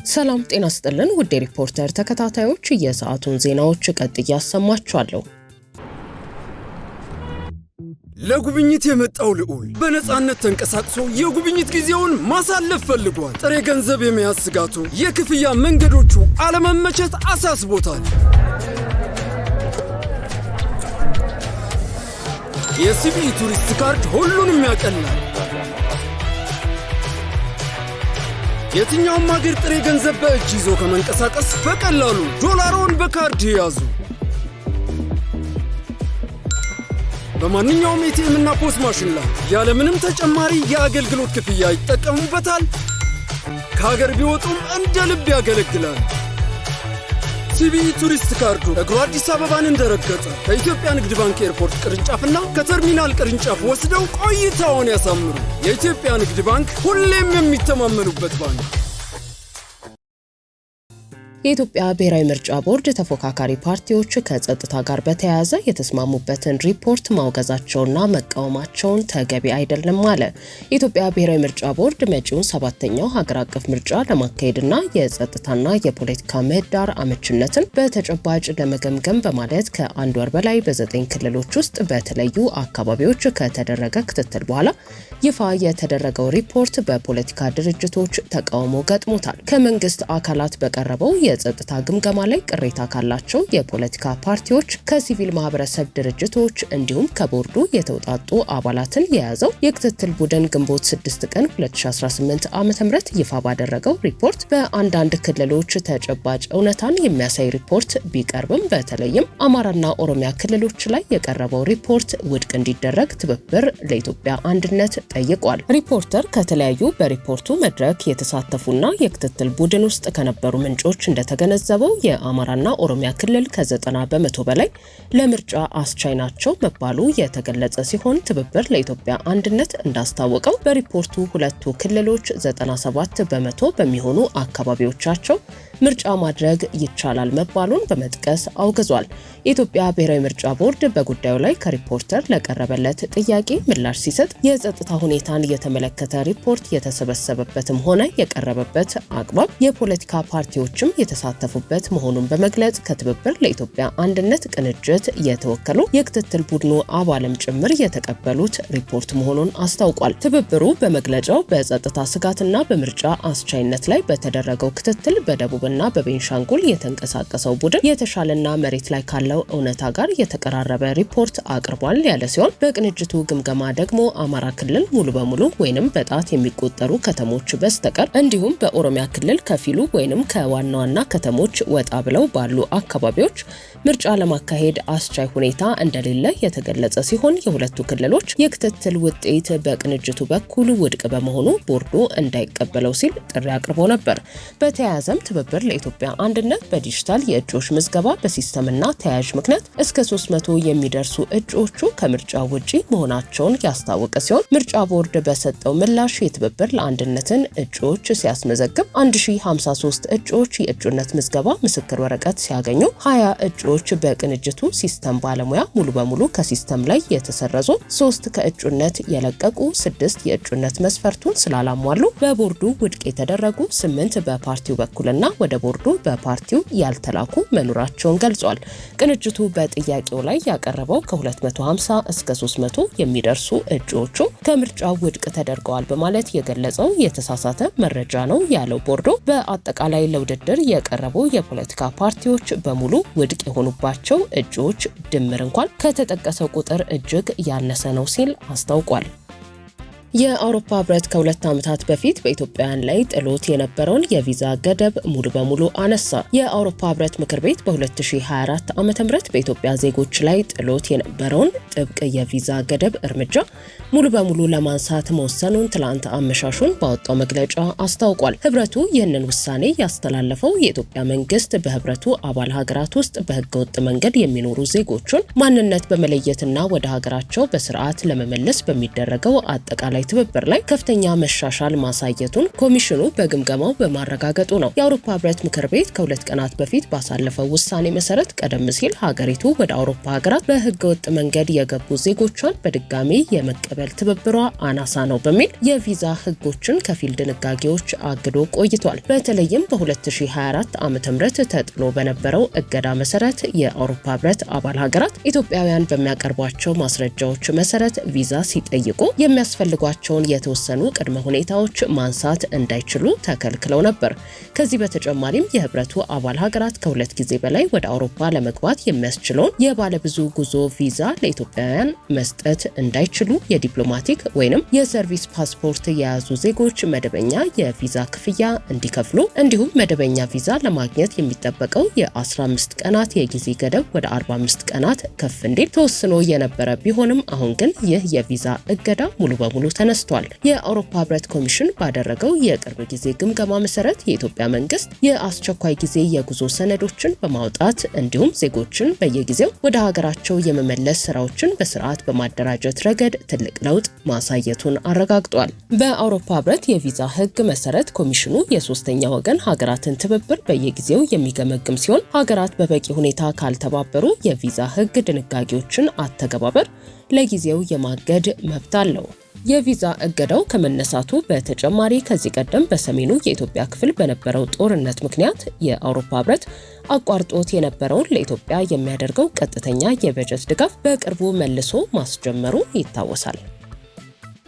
ሰላም ጤና ይስጥልን ውድ ሪፖርተር ተከታታዮች የሰዓቱን ዜናዎች ቀጥዬ አሰማችኋለሁ። ለጉብኝት የመጣው ልዑል በነፃነት ተንቀሳቅሶ የጉብኝት ጊዜውን ማሳለፍ ፈልጓል። ጥሬ ገንዘብ የመያዝ ስጋቱ፣ የክፍያ መንገዶቹ አለመመቸት አሳስቦታል። የሲቢኢ ቱሪስት ካርድ ሁሉንም ያቀላል። የትኛውም ሀገር ጥሬ ገንዘብ በእጅ ይዞ ከመንቀሳቀስ በቀላሉ ዶላሮን በካርድ ያዙ። በማንኛውም ኤቲኤም እና ፖስ ማሽን ላይ ያለምንም ተጨማሪ የአገልግሎት ክፍያ ይጠቀሙበታል። ከሀገር ቢወጡም እንደ ልብ ያገለግላል። ሲቢኢ ቱሪስት ካርዱ እግሩ አዲስ አበባን እንደረገጠ ከኢትዮጵያ ንግድ ባንክ ኤርፖርት ቅርንጫፍና ከተርሚናል ቅርንጫፍ ወስደው ቆይታውን ያሳምሩ። የኢትዮጵያ ንግድ ባንክ ሁሌም የሚተማመኑበት ባንክ። የኢትዮጵያ ብሔራዊ ምርጫ ቦርድ ተፎካካሪ ፓርቲዎች ከጸጥታ ጋር በተያያዘ የተስማሙበትን ሪፖርት ማውገዛቸውና መቃወማቸውን ተገቢ አይደለም አለ። የኢትዮጵያ ብሔራዊ ምርጫ ቦርድ መጪውን 7ኛው ሀገር አቀፍ ምርጫ ለማካሄድና የጸጥታና የፖለቲካ ምህዳር አመችነትን በተጨባጭ ለመገምገም በማለት ከአንድ ወር በላይ በ9 ክልሎች ውስጥ በተለዩ አካባቢዎች ከተደረገ ክትትል በኋላ ይፋ የተደረገው ሪፖርት በፖለቲካ ድርጅቶች ተቃውሞ ገጥሞታል። ከመንግስት አካላት በቀረበው የጸጥታ ግምገማ ላይ ቅሬታ ካላቸው የፖለቲካ ፓርቲዎች፣ ከሲቪል ማህበረሰብ ድርጅቶች እንዲሁም ከቦርዱ የተውጣጡ አባላትን የያዘው የክትትል ቡድን ግንቦት 6 ቀን 2018 ዓ.ም ይፋ ባደረገው ሪፖርት በአንዳንድ ክልሎች ተጨባጭ እውነታን የሚያሳይ ሪፖርት ቢቀርብም በተለይም አማራና ኦሮሚያ ክልሎች ላይ የቀረበው ሪፖርት ውድቅ እንዲደረግ ትብብር ለኢትዮጵያ አንድነት ጠይቋል። ሪፖርተር ከተለያዩ በሪፖርቱ መድረክ የተሳተፉና የክትትል ቡድን ውስጥ ከነበሩ ምንጮች እንደተገነዘበው የአማራና ኦሮሚያ ክልል ከ90 በመቶ በላይ ለምርጫ አስቻይ ናቸው መባሉ የተገለጸ ሲሆን ትብብር ለኢትዮጵያ አንድነት እንዳስታወቀው በሪፖርቱ ሁለቱ ክልሎች 97 በመቶ በሚሆኑ አካባቢዎቻቸው ምርጫ ማድረግ ይቻላል መባሉን በመጥቀስ አውግዟል። የኢትዮጵያ ብሔራዊ ምርጫ ቦርድ በጉዳዩ ላይ ከሪፖርተር ለቀረበለት ጥያቄ ምላሽ ሲሰጥ የጸጥታ ሁኔታን የተመለከተ ሪፖርት የተሰበሰበበትም ሆነ የቀረበበት አግባብ የፖለቲካ ፓርቲዎችም የተሳተፉበት መሆኑን በመግለጽ ከትብብር ለኢትዮጵያ አንድነት ቅንጅት የተወከሉ የክትትል ቡድኑ አባልም ጭምር የተቀበሉት ሪፖርት መሆኑን አስታውቋል። ትብብሩ በመግለጫው በጸጥታ ስጋትና በምርጫ አስቻይነት ላይ በተደረገው ክትትል በደቡብና በቤንሻንጉል የተንቀሳቀሰው ቡድን የተሻለና መሬት ላይ ካለው እውነታ ጋር የተቀራረበ ሪፖርት አቅርቧል ያለ ሲሆን በቅንጅቱ ግምገማ ደግሞ አማራ ክልል ሙሉ በሙሉ ወይንም በጣት የሚቆጠሩ ከተሞች በስተቀር እንዲሁም በኦሮሚያ ክልል ከፊሉ ወይንም ከዋና ዋና ከተሞች ወጣ ብለው ባሉ አካባቢዎች ምርጫ ለማካሄድ አስቻይ ሁኔታ እንደሌለ የተገለጸ ሲሆን የሁለቱ ክልሎች የክትትል ውጤት በቅንጅቱ በኩል ውድቅ በመሆኑ ቦርዱ እንዳይቀበለው ሲል ጥሪ አቅርቦ ነበር። በተያያዘም ትብብር ለኢትዮጵያ አንድነት በዲጂታል የእጩዎች ምዝገባ በሲስተምና ተያያዥ ምክንያት እስከ 300 የሚደርሱ እጩዎቹ ከምርጫ ውጪ መሆናቸውን ያስታወቀ ሲሆን ምርጫ ቦርድ በሰጠው ምላሽ የትብብር ለአንድነትን እጩዎች ሲያስመዘግብ 1053 እጩዎች የእጩነት ምዝገባ ምስክር ወረቀት ሲያገኙ 20 እጩዎች በቅንጅቱ ሲስተም ባለሙያ ሙሉ በሙሉ ከሲስተም ላይ የተሰረዙ፣ 3 ከእጩነት የለቀቁ፣ 6 የእጩነት መስፈርቱን ስላላሟሉ በቦርዱ ውድቅ የተደረጉ፣ 8 በፓርቲው በኩልና ወደ ቦርዱ በፓርቲው ያልተላኩ መኖራቸውን ገልጿል። ቅንጅቱ በጥያቄው ላይ ያቀረበው ከ250 እስከ 300 የሚደርሱ እጩዎቹ ከምርጫው ውድቅ ተደርገዋል በማለት የገለጸው የተሳሳተ መረጃ ነው ያለው ቦርዱ በአጠቃላይ ለውድድር የቀረቡ የፖለቲካ ፓርቲዎች በሙሉ ውድቅ የሆኑባቸው እጩዎች ድምር እንኳን ከተጠቀሰው ቁጥር እጅግ ያነሰ ነው ሲል አስታውቋል። የአውሮፓ ህብረት ከ2 ዓመታት በፊት በኢትዮጵያውያን ላይ ጥሎት የነበረውን የቪዛ ገደብ ሙሉ በሙሉ አነሳ። የአውሮፓ ህብረት ምክር ቤት በ2024 ዓ.ም በኢትዮጵያ ዜጎች ላይ ጥሎት የነበረውን ጥብቅ የቪዛ ገደብ እርምጃ ሙሉ በሙሉ ለማንሳት መወሰኑን ትላንት አመሻሹን ባወጣው መግለጫ አስታውቋል። ህብረቱ ይህንን ውሳኔ ያስተላለፈው የኢትዮጵያ መንግስት በህብረቱ አባል ሀገራት ውስጥ በህገወጥ መንገድ የሚኖሩ ዜጎቹን ማንነት በመለየትና ወደ ሀገራቸው በስርዓት ለመመለስ በሚደረገው አጠቃላይ አጠቃላይ ትብብር ላይ ከፍተኛ መሻሻል ማሳየቱን ኮሚሽኑ በግምገማው በማረጋገጡ ነው። የአውሮፓ ህብረት ምክር ቤት ከሁለት ቀናት በፊት ባሳለፈው ውሳኔ መሰረት ቀደም ሲል ሀገሪቱ ወደ አውሮፓ ሀገራት በህገወጥ መንገድ የገቡ ዜጎቿን በድጋሚ የመቀበል ትብብሯ አናሳ ነው በሚል የቪዛ ህጎችን ከፊል ድንጋጌዎች አግዶ ቆይቷል። በተለይም በ2024 ዓ.ም ተጥሎ በነበረው እገዳ መሰረት የአውሮፓ ህብረት አባል ሀገራት ኢትዮጵያውያን በሚያቀርቧቸው ማስረጃዎች መሰረት ቪዛ ሲጠይቁ የሚያስፈልጓቸውን የተወሰኑ ቅድመ ሁኔታዎች ማንሳት እንዳይችሉ ተከልክለው ነበር። ከዚህ በተጨማሪም የህብረቱ አባል ሀገራት ከሁለት ጊዜ በላይ ወደ አውሮፓ ለመግባት የሚያስችለውን የባለብዙ ጉዞ ቪዛ ለኢትዮጵያውያን መስጠት እንዳይችሉ የዲፕሎማቲክ ወይንም የሰርቪስ ፓስፖርት የያዙ ዜጎች መደበኛ የቪዛ ክፍያ እንዲከፍሉ እንዲሁም መደበኛ ቪዛ ለማግኘት የሚጠበቀው የ15 ቀናት የጊዜ ገደብ ወደ 45 ቀናት ከፍ እንዲል ተወስኖ የነበረ ቢሆንም አሁን ግን ይህ የቪዛ እገዳ ሙሉ በሙሉ ተነስቷል። የአውሮፓ ህብረት ኮሚሽን ባደረገው የቅርብ ጊዜ ግምገማ መሰረት የኢትዮጵያ መንግስት የአስቸኳይ ጊዜ የጉዞ ሰነዶችን በማውጣት እንዲሁም ዜጎችን በየጊዜው ወደ ሀገራቸው የመመለስ ስራዎችን በስርዓት በማደራጀት ረገድ ትልቅ ለውጥ ማሳየቱን አረጋግጧል። በአውሮፓ ህብረት የቪዛ ህግ መሰረት ኮሚሽኑ የሶስተኛ ወገን ሀገራትን ትብብር በየጊዜው የሚገመግም ሲሆን ሀገራት በበቂ ሁኔታ ካልተባበሩ የቪዛ ህግ ድንጋጌዎችን አተገባበር ለጊዜው የማገድ መብት አለው። የቪዛ እገዳው ከመነሳቱ በተጨማሪ ከዚህ ቀደም በሰሜኑ የኢትዮጵያ ክፍል በነበረው ጦርነት ምክንያት የአውሮፓ ህብረት አቋርጦት የነበረውን ለኢትዮጵያ የሚያደርገው ቀጥተኛ የበጀት ድጋፍ በቅርቡ መልሶ ማስጀመሩ ይታወሳል።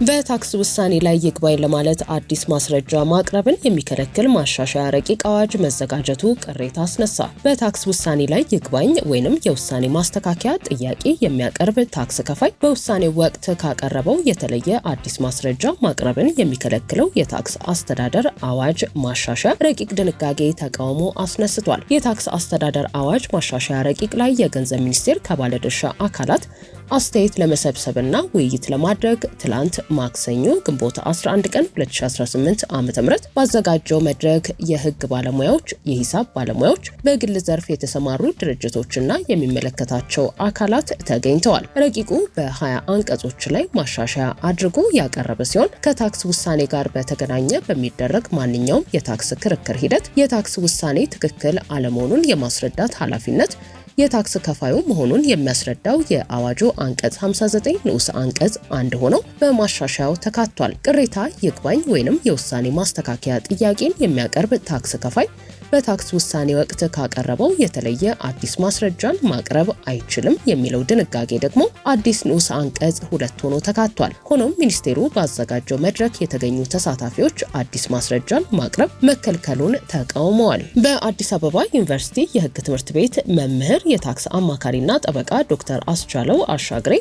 በታክስ ውሳኔ ላይ ይግባኝ ለማለት አዲስ ማስረጃ ማቅረብን የሚከለክል ማሻሻያ ረቂቅ አዋጅ መዘጋጀቱ ቅሬታ አስነሳ። በታክስ ውሳኔ ላይ ይግባኝ ወይንም የውሳኔ ማስተካከያ ጥያቄ የሚያቀርብ ታክስ ከፋይ በውሳኔው ወቅት ካቀረበው የተለየ አዲስ ማስረጃ ማቅረብን የሚከለክለው የታክስ አስተዳደር አዋጅ ማሻሻያ ረቂቅ ድንጋጌ ተቃውሞ አስነስቷል። የታክስ አስተዳደር አዋጅ ማሻሻያ ረቂቅ ላይ የገንዘብ ሚኒስቴር ከባለድርሻ አካላት አስተያየት ለመሰብሰብና ውይይት ለማድረግ ትላንት ማክሰኞ ግንቦት 11 ቀን 2018 ዓ.ም ባዘጋጀው መድረክ የህግ ባለሙያዎች፣ የሂሳብ ባለሙያዎች፣ በግል ዘርፍ የተሰማሩ ድርጅቶችና የሚመለከታቸው አካላት ተገኝተዋል። ረቂቁ በ20 አንቀጾች ላይ ማሻሻያ አድርጎ ያቀረበ ሲሆን ከታክስ ውሳኔ ጋር በተገናኘ በሚደረግ ማንኛውም የታክስ ክርክር ሂደት የታክስ ውሳኔ ትክክል አለመሆኑን የማስረዳት ኃላፊነት የታክስ ከፋዩ መሆኑን የሚያስረዳው የአዋጁ አንቀጽ 59 ንዑስ አንቀጽ 1 ሆኖ በማሻሻያው ተካቷል። ቅሬታ፣ ይግባኝ ወይንም የውሳኔ ማስተካከያ ጥያቄን የሚያቀርብ ታክስ ከፋይ በታክስ ውሳኔ ወቅት ካቀረበው የተለየ አዲስ ማስረጃን ማቅረብ አይችልም የሚለው ድንጋጌ ደግሞ አዲስ ንዑስ አንቀጽ 2 ሆኖ ተካቷል። ሆኖም ሚኒስቴሩ ባዘጋጀው መድረክ የተገኙ ተሳታፊዎች አዲስ ማስረጃን ማቅረብ መከልከሉን ተቃውመዋል። በአዲስ አበባ ዩኒቨርሲቲ የህግ ትምህርት ቤት መምህር የታክስ አማካሪና ጠበቃ ዶክተር አስቻለው አሻግሬ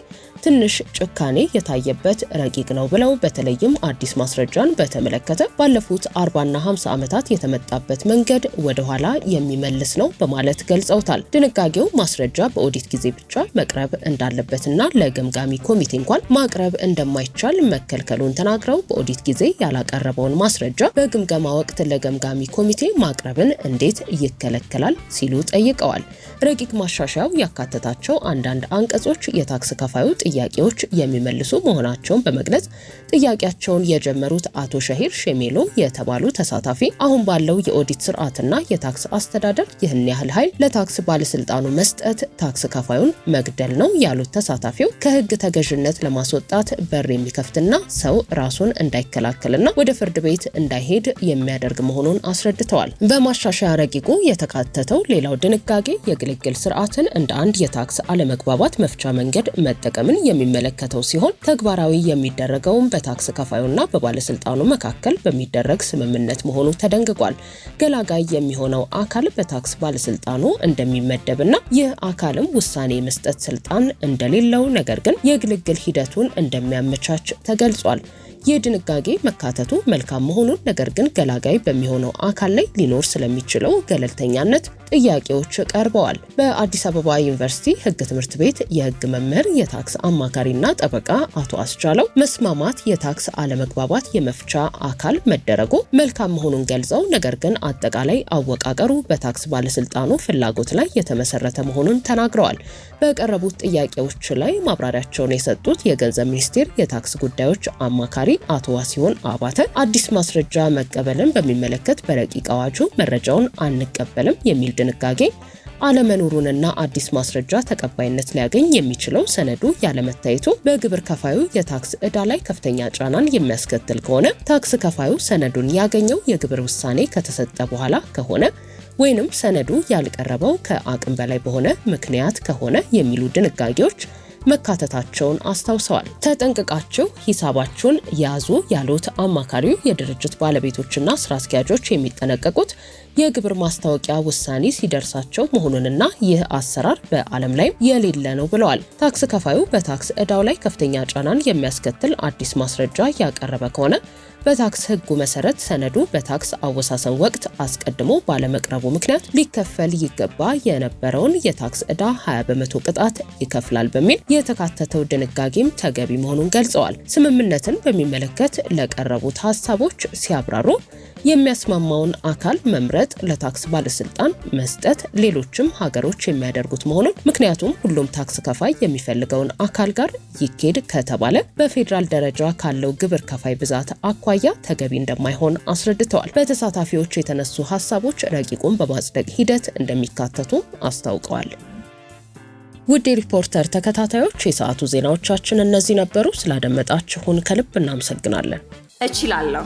ትንሽ ጭካኔ የታየበት ረቂቅ ነው ብለው በተለይም አዲስ ማስረጃን በተመለከተ ባለፉት 40ና 50 ዓመታት የተመጣበት መንገድ ወደ ኋላ የሚመልስ ነው በማለት ገልጸውታል። ድንጋጌው ማስረጃ በኦዲት ጊዜ ብቻ መቅረብ እንዳለበትና ለገምጋሚ ኮሚቴ እንኳን ማቅረብ እንደማይቻል መከልከሉን ተናግረው በኦዲት ጊዜ ያላቀረበውን ማስረጃ በግምገማ ወቅት ለገምጋሚ ኮሚቴ ማቅረብን እንዴት ይከለከላል ሲሉ ጠይቀዋል። ረቂቅ ማሻሻያው ያካተታቸው አንዳንድ አንቀጾች የታክስ ከፋዩ ጥያቄዎች የሚመልሱ መሆናቸውን በመግለጽ ጥያቄያቸውን የጀመሩት አቶ ሸሂር ሼሜሎ የተባሉ ተሳታፊ አሁን ባለው የኦዲት ስርዓትና የታክስ አስተዳደር ይህን ያህል ኃይል ለታክስ ባለስልጣኑ መስጠት ታክስ ከፋዩን መግደል ነው ያሉት ተሳታፊው ከህግ ተገዥነት ለማስወጣት በር የሚከፍትና ሰው ራሱን እንዳይከላከልና ወደ ፍርድ ቤት እንዳይሄድ የሚያደርግ መሆኑን አስረድተዋል። በማሻሻያ ረቂቁ የተካተተው ሌላው ድንጋጌ የግልግል ስርዓትን እንደ አንድ የታክስ አለመግባባት መፍቻ መንገድ መጠቀምን የሚመለከተው ሲሆን ተግባራዊ የሚደረገውም በታክስ ከፋዩና በባለስልጣኑ መካከል በሚደረግ ስምምነት መሆኑ ተደንግጓል። ገላጋይ የሚሆነው አካል በታክስ ባለስልጣኑ እንደሚመደብና ይህ አካልም ውሳኔ የመስጠት ስልጣን እንደሌለው ነገር ግን የግልግል ሂደቱን እንደሚያመቻች ተገልጿል። ይህ ድንጋጌ መካተቱ መልካም መሆኑን ነገር ግን ገላጋይ በሚሆነው አካል ላይ ሊኖር ስለሚችለው ገለልተኛነት ጥያቄዎች ቀርበዋል። በአዲስ አበባ ዩኒቨርሲቲ ሕግ ትምህርት ቤት የሕግ መምህር የታክስ አማካሪና ጠበቃ አቶ አስቻለው መስማማት የታክስ አለመግባባት የመፍቻ አካል መደረጉ መልካም መሆኑን ገልጸው ነገር ግን አጠቃላይ አወቃቀሩ በታክስ ባለስልጣኑ ፍላጎት ላይ የተመሰረተ መሆኑን ተናግረዋል። በቀረቡት ጥያቄዎች ላይ ማብራሪያቸውን የሰጡት የገንዘብ ሚኒስቴር የታክስ ጉዳዮች አማካሪ አቶ ዋሲሁን አባተ አዲስ ማስረጃ መቀበልን በሚመለከት በረቂቅ አዋጁ መረጃውን አንቀበልም የሚል ድንጋጌ አለመኖሩንና አዲስ ማስረጃ ተቀባይነት ሊያገኝ የሚችለው ሰነዱ ያለመታየቱ በግብር ከፋዩ የታክስ ዕዳ ላይ ከፍተኛ ጫናን የሚያስከትል ከሆነ ታክስ ከፋዩ ሰነዱን ያገኘው የግብር ውሳኔ ከተሰጠ በኋላ ከሆነ ወይንም ሰነዱ ያልቀረበው ከአቅም በላይ በሆነ ምክንያት ከሆነ የሚሉ ድንጋጌዎች መካተታቸውን አስታውሰዋል። ተጠንቅቃችሁ ሂሳባችሁን ያዙ ያሉት አማካሪው የድርጅት ባለቤቶችና ስራ አስኪያጆች የሚጠነቀቁት የግብር ማስታወቂያ ውሳኔ ሲደርሳቸው መሆኑንና ይህ አሰራር በዓለም ላይ የሌለ ነው ብለዋል። ታክስ ከፋዩ በታክስ ዕዳው ላይ ከፍተኛ ጫናን የሚያስከትል አዲስ ማስረጃ ያቀረበ ከሆነ በታክስ ሕጉ መሰረት ሰነዱ በታክስ አወሳሰን ወቅት አስቀድሞ ባለመቅረቡ ምክንያት ሊከፈል ይገባ የነበረውን የታክስ ዕዳ 20% ቅጣት ይከፍላል በሚል የተካተተው ድንጋጌም ተገቢ መሆኑን ገልጸዋል። ስምምነትን በሚመለከት ለቀረቡት ሀሳቦች ሲያብራሩ የሚያስማማውን አካል መምረጥ፣ ለታክስ ባለስልጣን መስጠት ሌሎችም ሀገሮች የሚያደርጉት መሆኑን ምክንያቱም ሁሉም ታክስ ከፋይ የሚፈልገውን አካል ጋር ይኬድ ከተባለ በፌዴራል ደረጃ ካለው ግብር ከፋይ ብዛት አኳያ ተገቢ እንደማይሆን አስረድተዋል። በተሳታፊዎች የተነሱ ሀሳቦች ረቂቁን በማጽደቅ ሂደት እንደሚካተቱ አስታውቀዋል። ውድ ሪፖርተር ተከታታዮች የሰዓቱ ዜናዎቻችን እነዚህ ነበሩ። ስላደመጣችሁን ከልብ እናመሰግናለን። እችላለሁ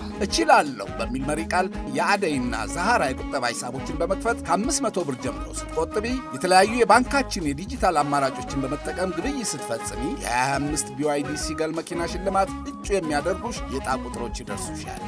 በሚል መሪ ቃል የአደይና ዛሃራ የቁጠባ ሂሳቦችን በመክፈት ከ500 ብር ጀምሮ ስትቆጥቢ የተለያዩ የባንካችን የዲጂታል አማራጮችን በመጠቀም ግብይት ስትፈጽሚ የ25 BYD ሲገል መኪና ሽልማት እጩ የሚያደርጉሽ የዕጣ ቁጥሮች ይደርሱሻል።